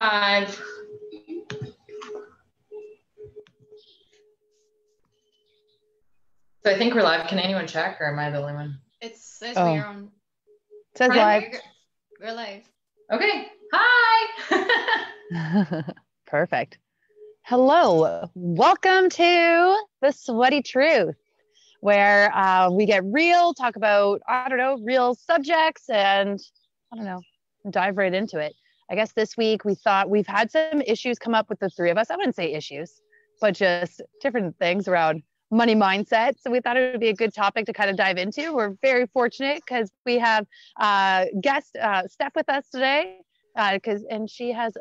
5. So I think we're live. Can anyone check, or am I the only one? It says we are on. It says live. We're live. Okay. Hi. Perfect. Hello. Welcome to The Sweaty Truth, where we get real, talk about, real subjects, and dive right into it. I guess this week we thought we've had some issues come up with the three of us. I wouldn't say issues, but just different things around money mindset. So we thought it would be a good topic to kind of dive into. We're very fortunate because we have guest Steph with us today, and she has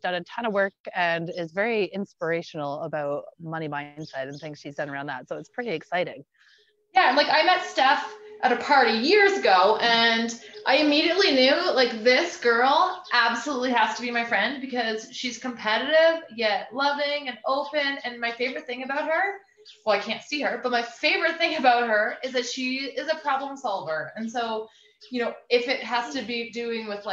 done a ton of work and is very inspirational about money mindset and things she's done around that. So it's pretty exciting. Yeah, I met Steph at a party years ago, and I immediately knew this girl absolutely has to be my friend because she's competitive yet loving and open. And my favorite thing about her, well, I can't see her, but my favorite thing about her is that she is a problem solver. And so, if it has to be doing with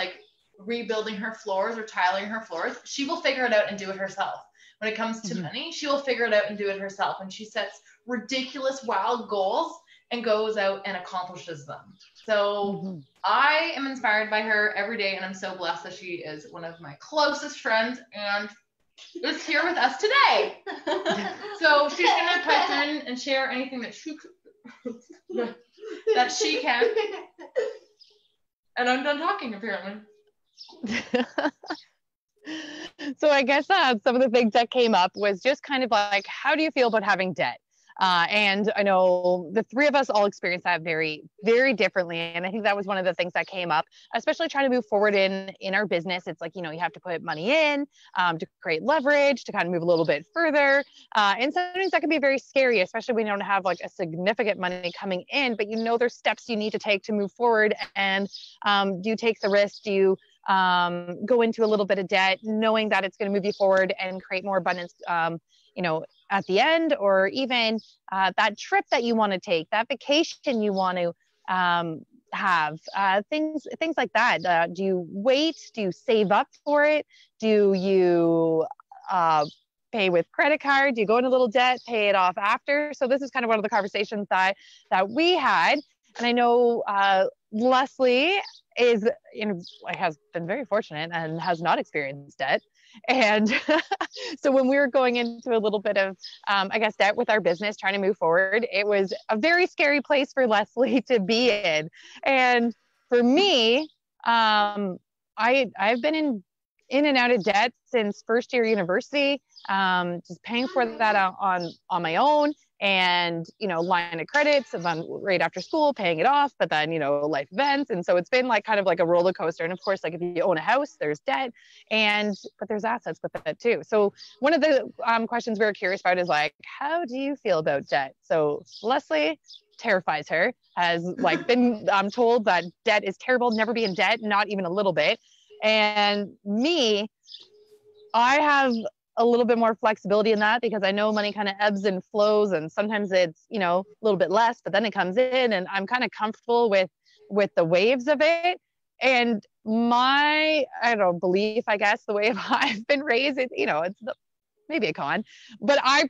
rebuilding her floors or tiling her floors, she will figure it out and do it herself. When it comes to money, she will figure it out and do it herself. And she sets ridiculous, wild goals and goes out and accomplishes them. So I am inspired by her every day, and I'm so blessed that she is one of my closest friends and is here with us today. So she's gonna pipe in and share anything that she can. And I'm done talking, apparently. So I guess some of the things that came up was just kind of how do you feel about having debt? And I know the three of us all experience that very, very differently. And I think that was one of the things that came up, especially trying to move forward in our business. It's you have to put money in to create leverage, to kind of move a little bit further. And sometimes that can be very scary, especially when you don't have a significant money coming in, but there's steps you need to take to move forward. And do you take the risk? Do you go into a little bit of debt, knowing that it's going to move you forward and create more abundance, at the end, or even that trip that you want to take, that vacation you want to have, things like that. Do you wait? Do you save up for it? Do you pay with credit card? Do you go in a little debt, pay it off after? So this is kind of one of the conversations that we had. And I know Leslie has been very fortunate and has not experienced debt. And so when we were going into a little bit of, debt with our business, trying to move forward, it was a very scary place for Leslie to be in. And for me, I've been in and out of debt since first year university, just paying for that on my own. And, line of credits right after school, paying it off, but then, life events. And so it's been kind of a roller coaster. And of course, if you own a house, there's debt, but there's assets with it too. So one of the questions we were curious about is how do you feel about debt? So Leslie terrifies her, has been told that debt is terrible, never be in debt, not even a little bit. And me, I have a little bit more flexibility in that because I know money kind of ebbs and flows, and sometimes it's, a little bit less, but then it comes in, and I'm kind of comfortable with the waves of it. And my, belief, I guess, the way I've been raised, it's maybe a con, but I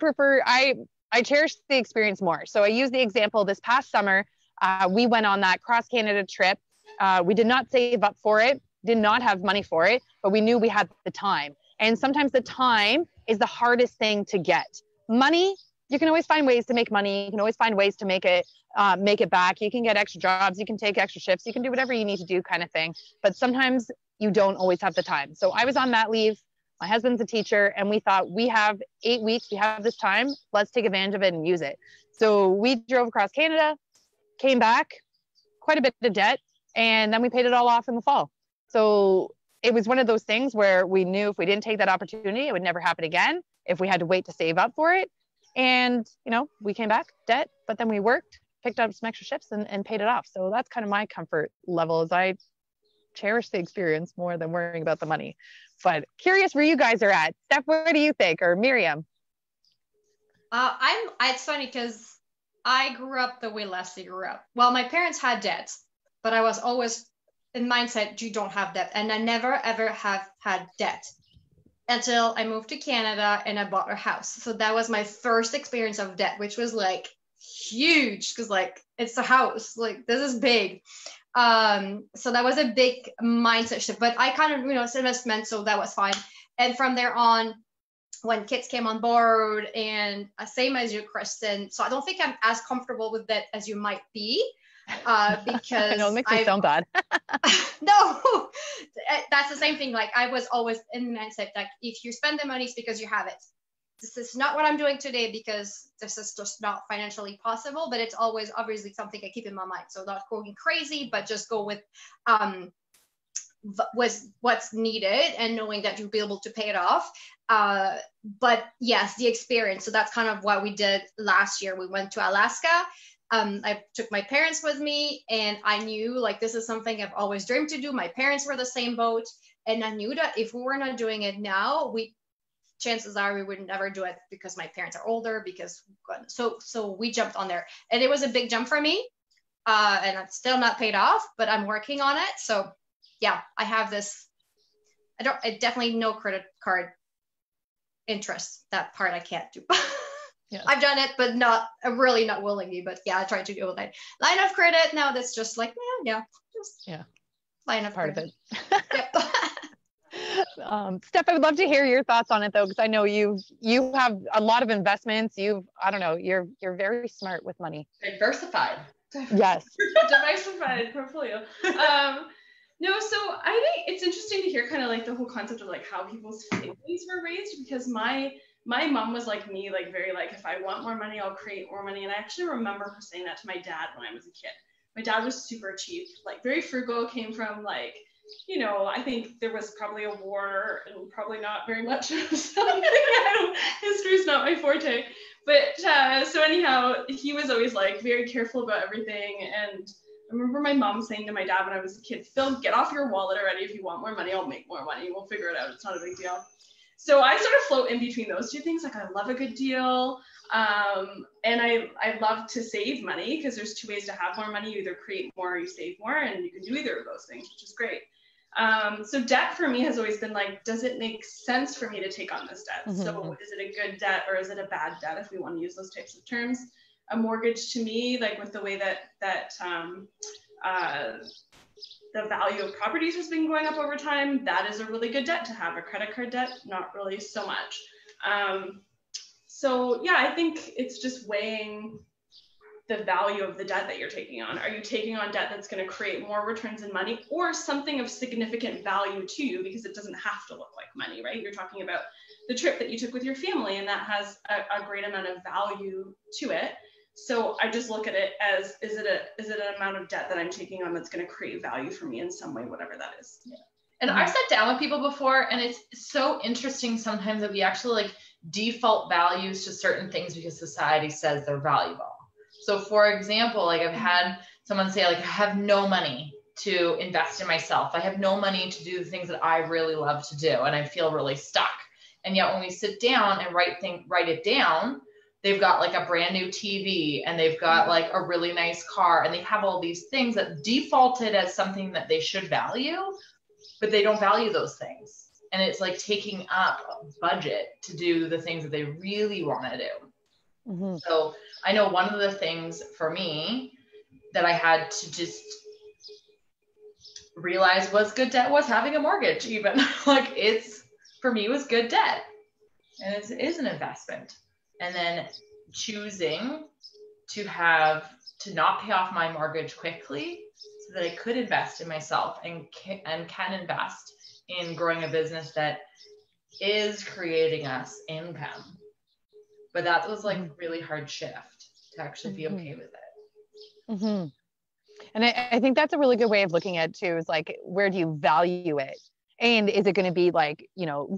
cherish the experience more. So I use the example this past summer, we went on that cross Canada trip. We did not save up for it, did not have money for it, but we knew we had the time. And sometimes the time is the hardest thing to get. Money, you can always find ways to make money. You can always find ways to make it back. You can get extra jobs. You can take extra shifts. You can do whatever you need to do, kind of thing. But sometimes you don't always have the time. So I was on mat leave. My husband's a teacher, and we thought, we have 8 weeks. We have this time. Let's take advantage of it and use it. So we drove across Canada, came back, quite a bit of debt, and then we paid it all off in the fall. So it was one of those things where we knew if we didn't take that opportunity, it would never happen again if we had to wait to save up for it. And, we came back, debt, but then we worked, picked up some extra shifts and paid it off. So that's kind of my comfort level, is I cherish the experience more than worrying about the money. But curious where you guys are at. Steph, what do you think? Or Miriam? It's funny because I grew up the way Leslie grew up. Well, my parents had debt, but I was always in mindset, you don't have debt. And I never, ever have had debt. until I moved to Canada and I bought a house. So that was my first experience of debt, which was like huge because like it's a house, like this is big. So that was a big mindset shift, but I kind of, it's investment, so that was fine. And from there on, when kids came on board, and same as you, Kristen, so I don't think I'm as comfortable with that as you might be, because I know, it makes me sound bad. No, that's the same thing. Like I was always in the mindset, like if you spend the money, it's because you have it. This is not what I'm doing today because this is just not financially possible, but it's always obviously something I keep in my mind. So not going crazy, but just go with what's needed and knowing that you'll be able to pay it off. But yes, the experience. So that's kind of what we did last year. We went to Alaska. I took my parents with me, and I knew like this is something I've always dreamed to do. My parents were the same boat, and I knew that if we were not doing it now, chances are we would never do it because my parents are older. So we jumped on there, and it was a big jump for me, and it's still not paid off, but I'm working on it. So yeah, I have this. I definitely no credit card interest. That part I can't do. Yeah. I've done it, but really not willingly. But yeah, I tried to do it. Line of credit. Now that's just like, line of part credit. Of it. Steph, I would love to hear your thoughts on it though, because I know you have a lot of investments. You're very smart with money. Diversified. Yes. Diversified portfolio. No, so I think it's interesting to hear kind of like the whole concept of like how people's families were raised, because my mom was like me, like very like, if I want more money, I'll create more money. And I actually remember her saying that to my dad when I was a kid. My dad was super cheap, like very frugal, came from like, I think there was probably a war and probably not very much of something. History's not my forte. But so anyhow, he was always like very careful about everything. And I remember my mom saying to my dad when I was a kid, Phil, get off your wallet already. If you want more money, I'll make more money. We'll figure it out. It's not a big deal. So I sort of float in between those two things. Like I love a good deal. And I love to save money because there's two ways to have more money. You either create more or you save more, and you can do either of those things, which is great. So debt for me has always been like, does it make sense for me to take on this debt? Mm-hmm. So is it a good debt or is it a bad debt, if we want to use those types of terms? A mortgage to me, like with the way that the value of properties has been going up over time, that is a really good debt to have. A credit card debt, not really so much. So yeah, I think it's just weighing the value of the debt that you're taking on. Are you taking on debt that's going to create more returns in money or something of significant value to you, because it doesn't have to look like money, right? You're talking about the trip that you took with your family, and that has a great amount of value to it. So I just look at it as, is it an amount of debt that I'm taking on that's going to create value for me in some way, whatever that is. Yeah. And I've sat down with people before, and it's so interesting sometimes that we actually like default values to certain things because society says they're valuable. So for example, like I've had someone say like, I have no money to invest in myself. I have no money to do the things that I really love to do. And I feel really stuck. And yet when we sit down and write it down, they've got like a brand new TV and they've got like a really nice car, and they have all these things that defaulted as something that they should value, but they don't value those things. And it's like taking up a budget to do the things that they really want to do. Mm-hmm. So I know one of the things for me that I had to just realize was good debt was having a mortgage. Even like for me was good debt, and it is an investment. And then choosing to not pay off my mortgage quickly so that I could invest in myself and can invest in growing a business that is creating us income. But that was like a really hard shift to actually be okay with it. Mm-hmm. And I think that's a really good way of looking at it too, is like, where do you value it? And is it going to be like,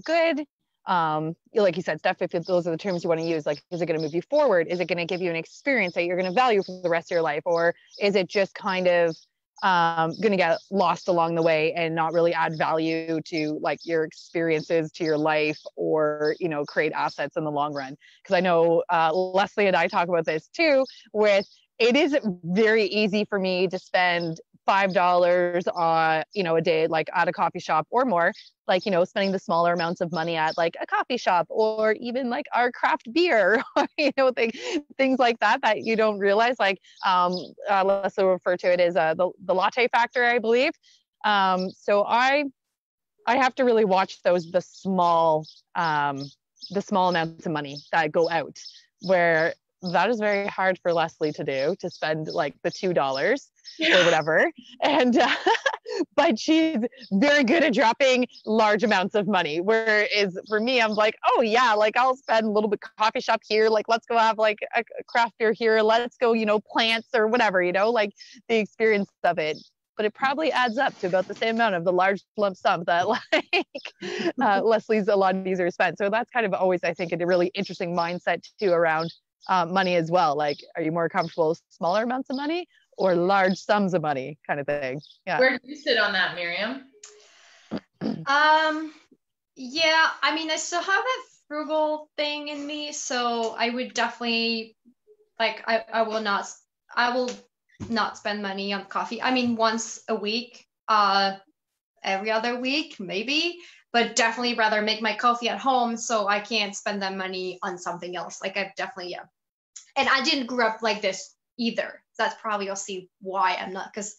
good? Like you said, Steph, if those are the terms you want to use, like, is it going to move you forward? Is it going to give you an experience that you're going to value for the rest of your life? Or is it just kind of going to get lost along the way and not really add value to like your experiences, to your life, or, create assets in the long run? Because I know Leslie and I talk about this too, it is very easy for me to spend $5 on, a day, like at a coffee shop or more, like, spending the smaller amounts of money at like a coffee shop or even like our craft beer, or, things like that, that you don't realize, like, Leslie will refer to it as the latte factor, I believe. So I have to really watch the small amounts of money that go out, where that is very hard for Leslie to do, to spend like the $2 or whatever. And, but she's very good at dropping large amounts of money. Whereas for me, I'm like, oh yeah, like I'll spend a little bit coffee shop here. Like, let's go have like a craft beer here. Let's go, plants or whatever, like the experience of it. But it probably adds up to about the same amount of the large lump sum that like Leslie's a lot easier to spend. So that's kind of always, I think, a really interesting mindset too around money as well. Like, are you more comfortable with smaller amounts of money or large sums of money, kind of thing? Yeah. Where do you sit on that, Miriam? Yeah, I mean, I still have that frugal thing in me, so I would definitely like I will not spend money on coffee. I mean, once a week, every other week, maybe, but definitely rather make my coffee at home so I can't spend that money on something else. Like I've definitely, yeah. And I didn't grow up like this either. That's probably, you'll see why I'm not, because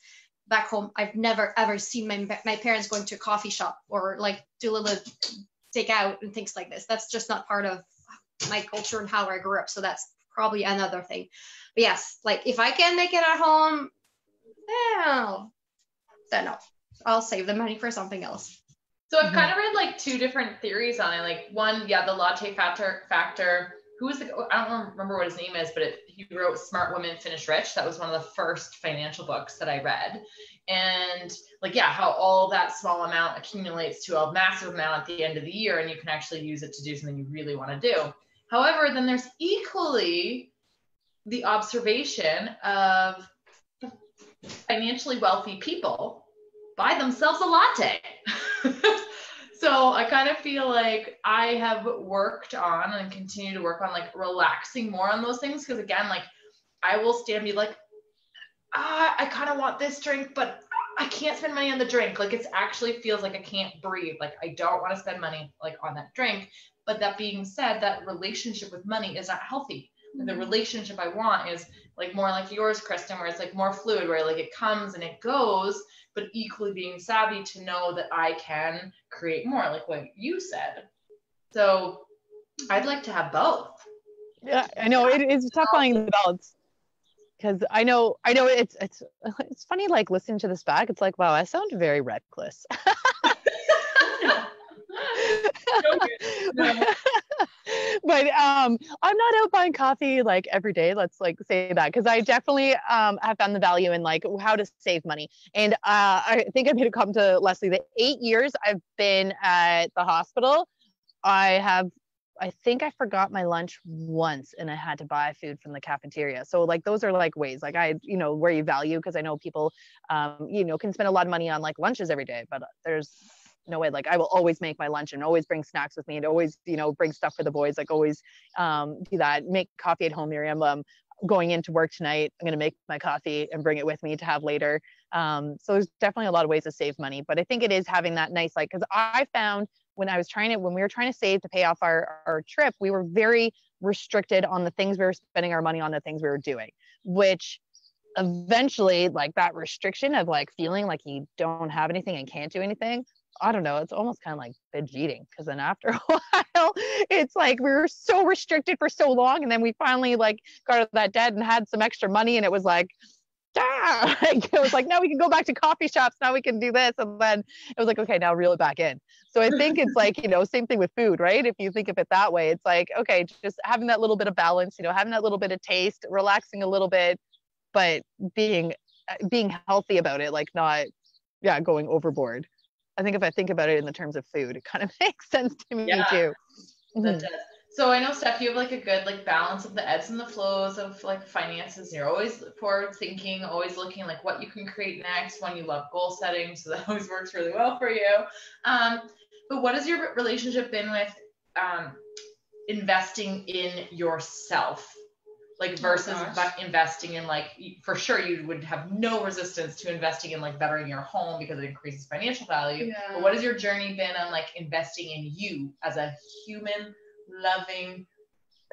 back home, I've never ever seen my parents going to a coffee shop or like do a little takeout and things like this. That's just not part of my culture and how I grew up. So that's probably another thing. But yes, like if I can make it at home, then no, I'll save the money for something else. So I've kind of read like two different theories on it. Like one, yeah, the latte factor. Who was I don't remember what his name is, but he wrote Smart Women Finish Rich. That was one of the first financial books that I read. And like, yeah, how all that small amount accumulates to a massive amount at the end of the year, and you can actually use it to do something you really want to do. However, then there's equally the observation of financially wealthy people buy themselves a latte. So I kind of feel like I have worked on and continue to work on like relaxing more on those things. Because again, like I will stand and be like, I kind of want this drink, but I can't spend money on the drink. Like it actually feels like I can't breathe. Like I don't want to spend money like on that drink. But that being said, that relationship with money is not healthy. Mm-hmm. The relationship I want is like more like yours, Kristen, where it's like more fluid, where like it comes and it goes, but equally being savvy to know that I can create more, like what you said. So I'd like to have both. Yeah, I know it's tough finding the balance, because I know it's funny, like listening to this back, it's like, wow, I sound very reckless. No. But I'm not out buying coffee like every day. Let's like say that, because I definitely have found the value in like how to save money. And I think I made a comment to Leslie that 8 years I've been at the hospital, I think I forgot my lunch once and I had to buy food from the cafeteria. So like those are like ways like where you value, because I know people can spend a lot of money on like lunches every day, but there's no way. Like I will always make my lunch and always bring snacks with me, and always bring stuff for the boys, like always do that. Make coffee at home, Miriam. Going into work tonight, I'm going to make my coffee and bring it with me to have later. So there's definitely a lot of ways to save money, but I think it is having that nice, like, because I found when we were trying to save to pay off our trip, we were very restricted on the things we were spending our money on, the things we were doing, which eventually, like that restriction of like feeling like you don't have anything and can't do anything, I don't know, it's almost kind of like binge eating, because then after a while it's like we were so restricted for so long, and then we finally like got out of that debt and had some extra money, and it was like, like, it was like, now we can go back to coffee shops, now we can do this, and then it was like, okay, now reel it back in. So I think it's like, same thing with food, right? If you think of it that way, it's like, okay, just having that little bit of balance, having that little bit of taste, relaxing a little bit, but being healthy about it, like not going overboard. I think if I think about it in the terms of food, it kind of makes sense to me too. That does. So I know, Steph, you have like a good like balance of the ebbs and the flows of like finances. You're always forward thinking, always looking like what you can create next. When you love goal setting, so that always works really well for you. But what has your relationship been with investing in yourself? like versus investing in like, for sure you would have no resistance to investing in like bettering your home because it increases financial value. Yeah. But what has your journey been on like investing in you as a human loving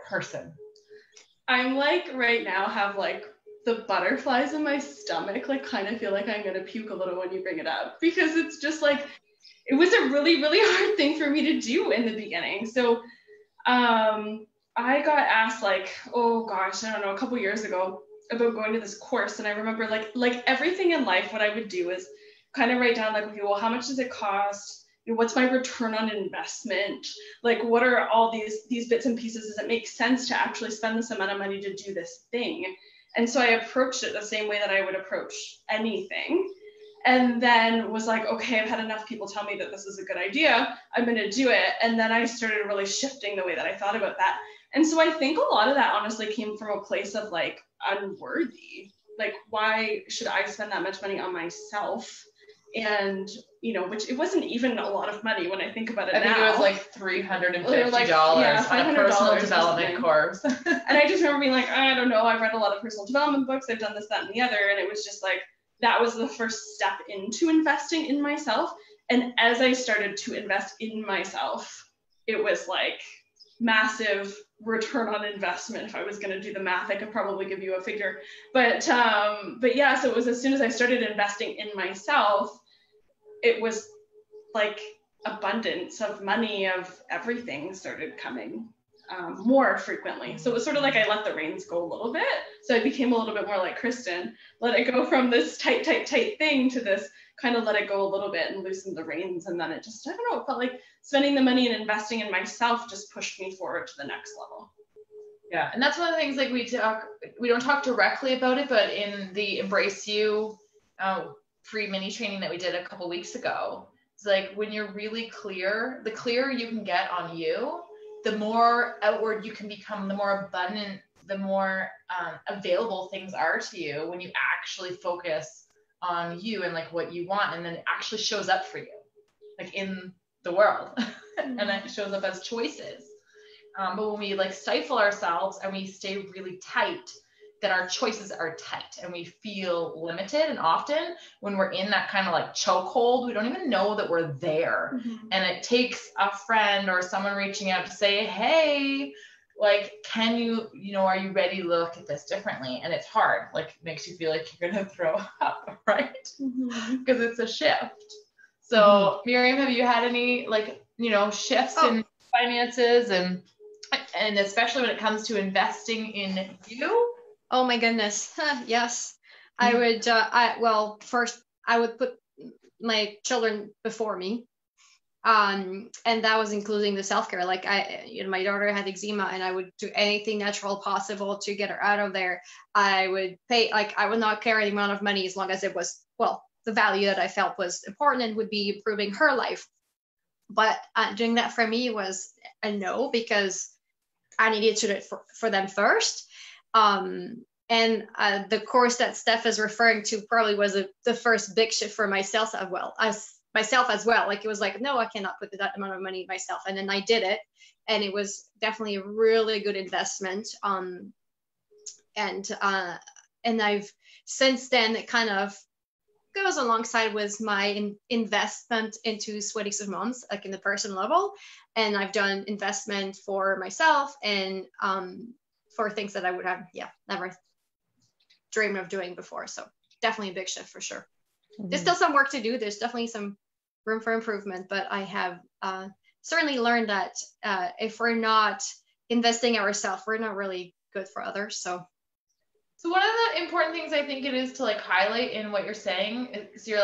person? I'm like right now have like the butterflies in my stomach, like kind of feel like I'm gonna puke a little when you bring it up, because it's just like, it was a really, really hard thing for me to do in the beginning. So I got asked like, oh gosh, I don't know, a couple years ago about going to this course. And I remember like everything in life, what I would do is kind of write down like, okay, well, how much does it cost? You know, what's my return on investment? Like, what are all these bits and pieces? Does it make sense to actually spend this amount of money to do this thing? And so I approached it the same way that I would approach anything. And then was like, okay, I've had enough people tell me that this is a good idea. I'm going to do it. And then I started really shifting the way that I thought about that. And so I think a lot of that honestly came from a place of like unworthy. Like, why should I spend that much money on myself? And, you know, which it wasn't even a lot of money when I think about it now. I think it was like $350 on a personal development course. And I just remember being like, I don't know, I've read a lot of personal development books. I've done this, that, and the other. And it was just like, that was the first step into investing in myself. And as I started to invest in myself, it was like massive return on investment. If I was going to do the math, I could probably give you a figure. But yeah, so it was as soon as I started investing in myself, it was like abundance of money, of everything started coming more frequently. So it was sort of like I let the reins go a little bit. So I became a little bit more like Kristen, let it go from this tight thing to this kind of let it go a little bit and loosen the reins. And then it just, I don't know, it felt like spending the money and investing in myself just pushed me forward to the next level. Yeah, and that's one of the things like we don't talk directly about it, but in the Embrace You free mini training that we did a couple weeks ago, it's like when you're really clear, the clearer you can get on you, the more outward you can become, the more abundant, the more available things are to you when you actually focus on you and like what you want, and then it actually shows up for you like in the world and then it shows up as choices. But when we like stifle ourselves and we stay really tight, then our choices are tight and we feel limited. And often when we're in that kind of like chokehold, we don't even know that we're there. Mm-hmm. And it takes a friend or someone reaching out to say, hey, like, can you know, are you ready to look at this differently? And it's hard, like it makes you feel like you're going to throw up, right? Because it's a shift. So Miriam, have you had any like, you know, shifts in finances and especially when it comes to investing in you? Oh my goodness. Yes. I would, first I would put my children before me. And that was including the self-care. Like my daughter had eczema and I would do anything natural possible to get her out of there. I would pay, like, I would not care any amount of money as long as it was, well, the value that I felt was important and would be improving her life. But doing that for me was a no, because I needed to do it for them first. And the course that Steph is referring to probably was the first big shift for myself as well. Like it was like, no, I cannot put that amount of money myself. And then I did it, and it was definitely a really good investment. And I've since then, it kind of goes alongside with my investment into Sweaty Moms, like in the personal level. And I've done investment for myself and for things that I would have, never dreamed of doing before. So definitely a big shift for sure. Mm-hmm. There's still some work to do. There's definitely some room for improvement, but I have certainly learned that if we're not investing in ourselves, we're not really good for others. So one of the important things I think it is to like highlight in what you're saying is you're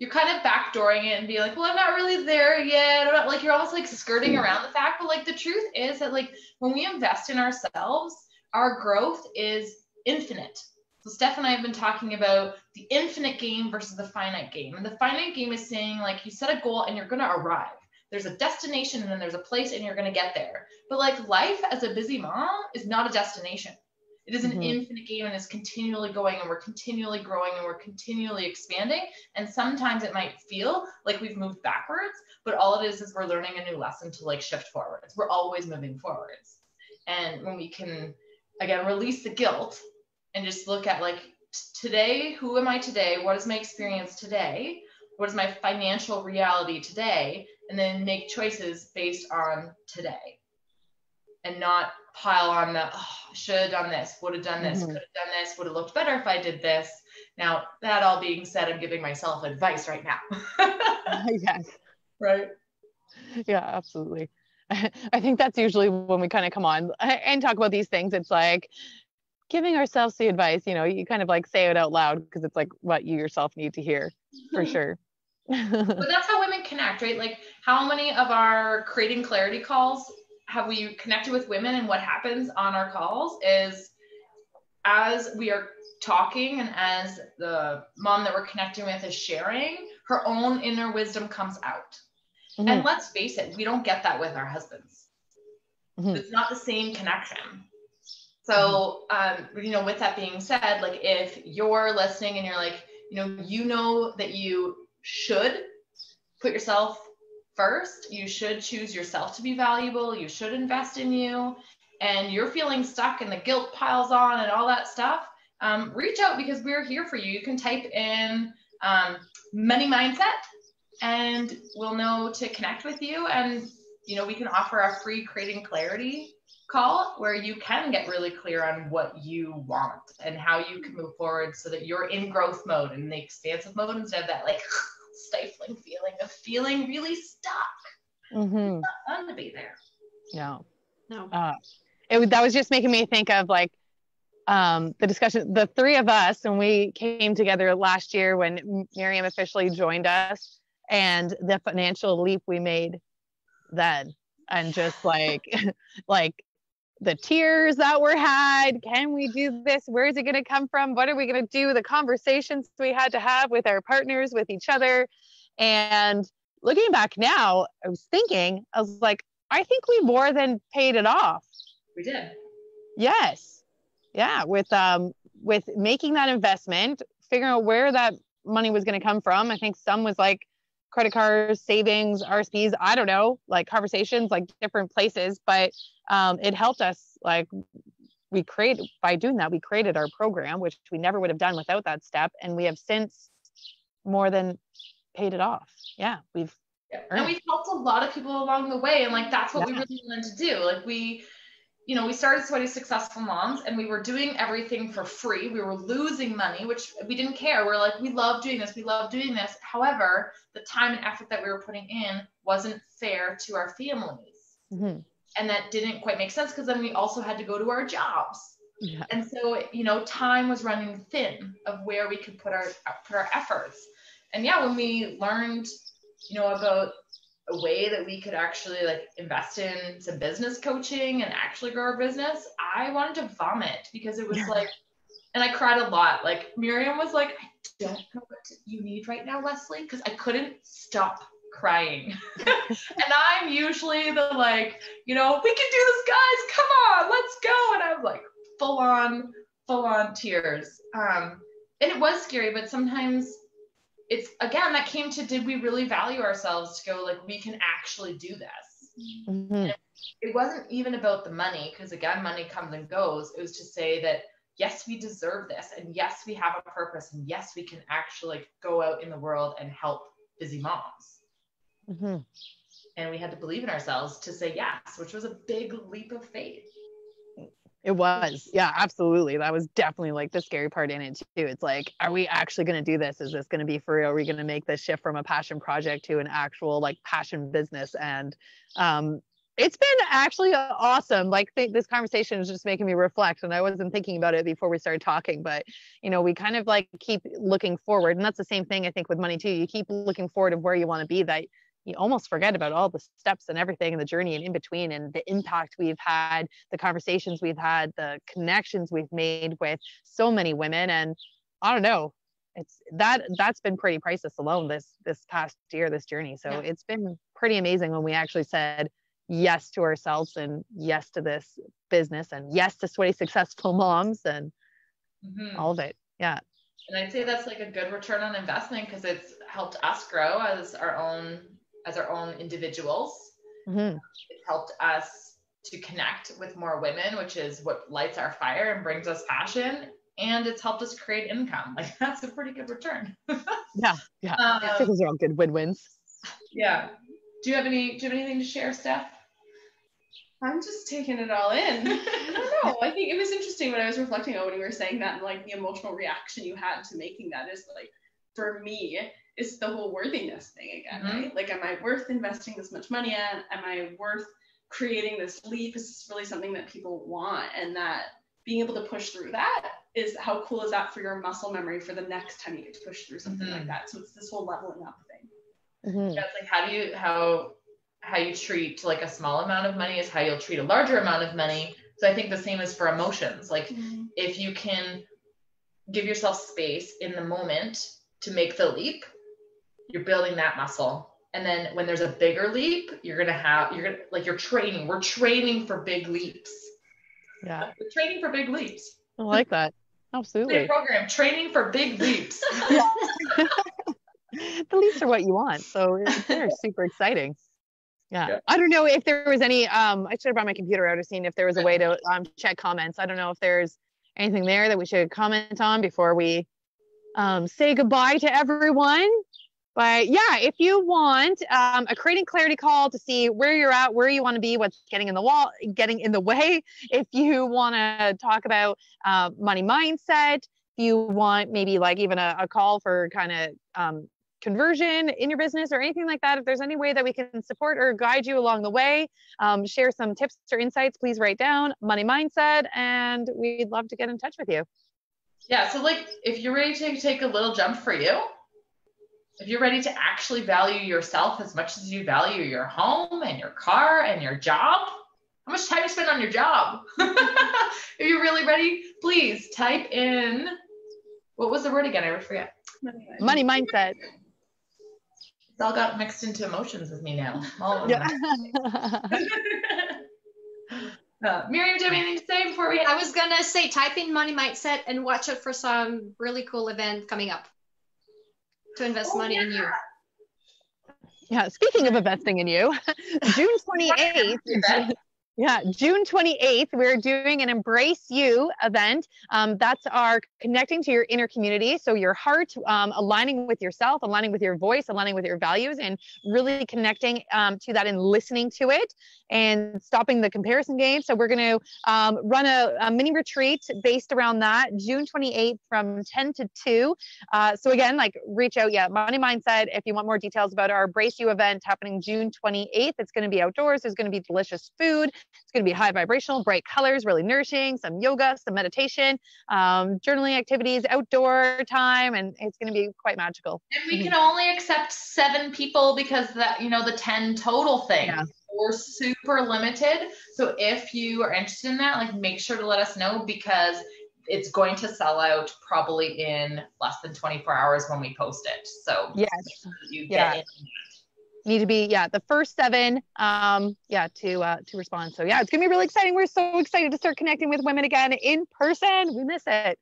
kind of backdooring it and be like, well, I'm not really there yet. Like you're almost like skirting around the fact, but like the truth is that like when we invest in ourselves, our growth is infinite. So Steph and I have been talking about the infinite game versus the finite game. And the finite game is saying like you set a goal and you're going to arrive. There's a destination and then there's a place and you're going to get there. But like life as a busy mom is not a destination. It is an infinite game and is continually going, and we're continually growing and we're continually expanding. And sometimes it might feel like we've moved backwards, but all it is we're learning a new lesson to like shift forwards. We're always moving forwards. And when we can again, release the guilt and just look at like today, who am I today? What is my experience today? What is my financial reality today? And then make choices based on today and not pile on the, oh, should have done this, would have done this, could have done this, would have looked better if I did this. Now, that all being said, I'm giving myself advice right now. Yes. Right. Yeah, absolutely. I think that's usually when we kind of come on and talk about these things. It's like giving ourselves the advice, you know, you kind of like say it out loud because it's like what you yourself need to hear for sure. But that's how women connect, right? Like how many of our creating clarity calls have we connected with women, and what happens on our calls is as we are talking and as the mom that we're connecting with is sharing, her own inner wisdom comes out. And let's face it, we don't get that with our husbands. It's not the same connection. So, you know, with that being said, like if you're listening and you're like, you know that you should put yourself first, you should choose yourself to be valuable, you should invest in you, and you're feeling stuck and the guilt piles on and all that stuff, reach out because we're here for you. You can type in money mindset and we'll know to connect with you. And, you know, we can offer a free creating clarity call where you can get really clear on what you want and how you can move forward so that you're in growth mode and the expansive mode instead of that like stifling feeling of feeling really stuck. It's not fun to be there. No. No. That was just making me think of like the discussion, the three of us, when we came together last year when Miriam officially joined us, and the financial leap we made then, and just like like the tears that were had. Can we do this? Where is it going to come from? What are we going to do? The conversations we had to have with our partners, with each other. And looking back now, I was like, I think we more than paid it off. We did. Yes. Yeah. With making that investment, figuring out where that money was going to come from. I think some was like credit cards, savings, RSPs, I don't know, like conversations, like different places, but it helped us. Like by doing that, we created our program, which we never would have done without that step. And we have since more than paid it off. Yeah. And we've helped a lot of people along the way. And like, that's what we really wanted to do. Like we started Sweaty Successful Moms and we were doing everything for free. We were losing money, which we didn't care. We're like, we love doing this. We love doing this. However, the time and effort that we were putting in wasn't fair to our families. And that didn't quite make sense because then we also had to go to our jobs. Yeah. And so, time was running thin of where we could put our efforts. And yeah, when we learned, about a way that we could actually like invest in some business coaching and actually grow our business, I wanted to vomit because it was like, and I cried a lot. Like Miriam was like, I don't know what you need right now, Leslie, because I couldn't stop crying. And I'm usually the like, we can do this, guys, come on, let's go. And I'm like full on tears. And it was scary, but sometimes it's, again, that came to, did we really value ourselves to go like, we can actually do this? It wasn't even about the money, because again, money comes and goes. It was to say that, yes, we deserve this. And yes, we have a purpose. And yes, we can actually go out in the world and help busy moms. And we had to believe in ourselves to say yes, which was a big leap of faith. It was. Yeah, absolutely. That was definitely like the scary part in it too. It's like, are we actually going to do this? Is this going to be for real? Are we going to make this shift from a passion project to an actual like passion business? And it's been actually awesome. Like this conversation is just making me reflect, and I wasn't thinking about it before we started talking, but we kind of like keep looking forward. And that's the same thing I think with money too. You keep looking forward of where you want to be, that you almost forget about all the steps and everything and the journey and in between, and the impact we've had, the conversations we've had, the connections we've made with so many women. And I don't know, that's been pretty priceless alone this past year, this journey. So It's been pretty amazing when we actually said yes to ourselves and yes to this business and yes to Sweaty Successful Moms and all of it. Yeah. And I'd say that's like a good return on investment, because it's helped us grow as our own individuals. It helped us to connect with more women, which is what lights our fire and brings us passion. And it's helped us create income. Like, that's a pretty good return. Yeah. Those are all good win-wins. Yeah. Do you have anything to share, Steph? I'm just taking it all in. I don't know. I think it was interesting when I was reflecting on when you were saying that, and like the emotional reaction you had to making that is like, for me, it's the whole worthiness thing again, right? Like, am I worth investing this much money in? Am I worth creating this leap? Is this really something that people want? And that being able to push through that is, how cool is that for your muscle memory for the next time you get to push through something like that? So it's this whole leveling up thing. Yeah, it's like, how you treat like a small amount of money is how you'll treat a larger amount of money. So I think the same is for emotions. Like, if you can give yourself space in the moment to make the leap, you're building that muscle. And then when there's a bigger leap, you're training. We're training for big leaps. Yeah. We're training for big leaps. I like that. Absolutely. Program, training for big leaps. The leaps are what you want. So they're super exciting. Yeah. I don't know if there was any, I should have brought my computer out and seen if there was a way to check comments. I don't know if there's anything there that we should comment on before we say goodbye to everyone. But yeah, if you want a creating clarity call to see where you're at, where you want to be, what's getting in the way. If you want to talk about money mindset, if you want maybe like even a call for kind of conversion in your business or anything like that, if there's any way that we can support or guide you along the way, share some tips or insights, please write down money mindset, and we'd love to get in touch with you. Yeah. So like, if you're ready to take a little jump for you, if you're ready to actually value yourself as much as you value your home and your car and your job, how much time you spend on your job? If you're really ready, please type in, what was the word again? I forget. Money mindset. It's all got mixed into emotions with me now. Miriam, do you have anything to say before we? I was gonna say, type in money mindset and watch out for some really cool event coming up to invest money in you. Yeah, speaking of investing in you, June 28th. Yeah, June 28th, we're doing an Embrace You event. That's our connecting to your inner community. So your heart, aligning with yourself, aligning with your voice, aligning with your values, and really connecting to that and listening to it and stopping the comparison game. So we're going to run a mini retreat based around that, June 28th from 10 to 2. So again, like reach out, Money Mindset, if you want more details about our Embrace You event happening June 28th. It's going to be outdoors. There's going to be delicious food. It's going to be high vibrational, bright colors, really nourishing, some yoga, some meditation, journaling activities, outdoor time, and it's going to be quite magical. And we can only accept 7 people because that, the 10 total thing. Yeah. We're super limited. So if you are interested in that, like, make sure to let us know, because it's going to sell out probably in less than 24 hours when we post it. So yes, you get it. Need to be the first 7 to respond. So it's gonna be really exciting. We're so excited to start connecting with women again in person. We miss it.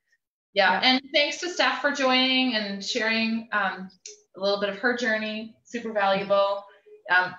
Yeah. And thanks to Steph for joining and sharing a little bit of her journey. Super valuable.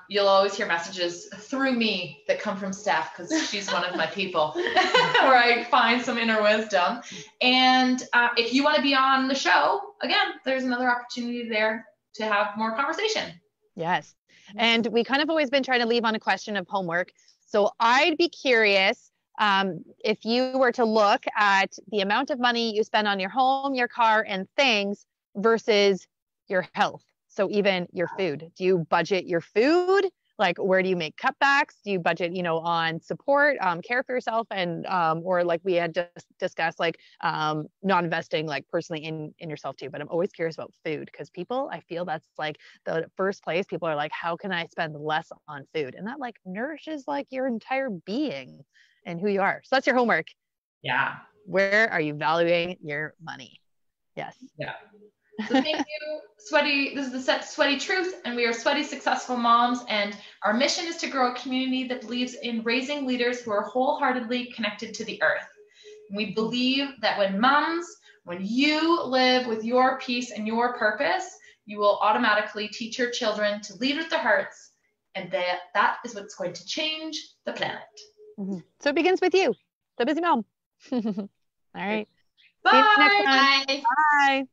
You'll always hear messages through me that come from Steph, because she's one of my people where I find some inner wisdom. And if you want to be on the show again, there's another opportunity there to have more conversation. Yes. And we kind of always been trying to leave on a question of homework. So I'd be curious if you were to look at the amount of money you spend on your home, your car, and things versus your health. So even your food. Do you budget your food? Like, where do you make cutbacks? Do you budget, on support, care for yourself, and or like we had just discussed, like not investing like personally in yourself too. But I'm always curious about food, because I feel that's like the first place people are like, how can I spend less on food? And that like nourishes like your entire being and who you are. So that's your homework. Yeah. Where are you valuing your money? Yes. Yeah. So thank you, Sweaty. This is the Sweaty Truth, and we are Sweaty Successful Moms, and our mission is to grow a community that believes in raising leaders who are wholeheartedly connected to the earth. And we believe that when you live with your peace and your purpose, you will automatically teach your children to lead with their hearts, and that is what's going to change the planet. So it begins with you, the busy mom. All right. Bye. See you next time. Bye. Bye.